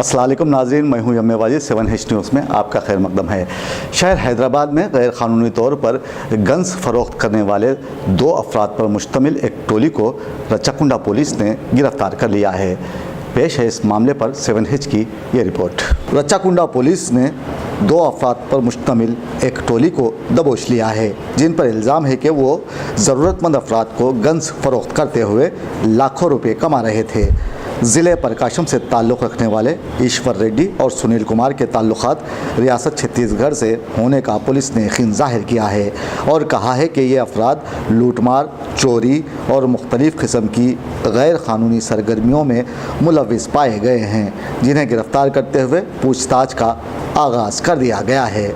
अस्सलाम वालेकुम नाज़रीन, मैं हूं यम्मे वाजिद। 7H न्यूज़ में आपका खैर मकदम है। शहर हैदराबाद में गैर कानूनी तौर पर गन्स फ़रोख्त करने वाले 2 अफराद पर मुश्तमिल एक टोली को रच्चाकुंडा पुलिस ने गिरफ्तार कर लिया है। पेश है इस मामले पर 7H की ये रिपोर्ट। रच्चाकुंडा पुलिस ने 2 अफराद पर मुश्तमिल एक टोली को दबोच लिया है, जिन पर इल्ज़ाम है कि वो ज़रूरतमंद अफराद को गन्स फ़रोख्त करते हुए लाखों रुपये कमा रहे थे। ज़िले प्रकाशम से ताल्लुक़ रखने वाले ईश्वर रेड्डी और सुनील कुमार के ताल्लुकात रियासत छत्तीसगढ़ से होने का पुलिस ने यकीन ज़ाहिर किया है और कहा है कि ये अफराद लूटमार, चोरी और मुख्तलिफ़ किस्म की गैर कानूनी सरगर्मियों में मुलव्विस पाए गए हैं, जिन्हें गिरफ़्तार करते हुए पूछताछ का आगाज़ कर दिया गया है।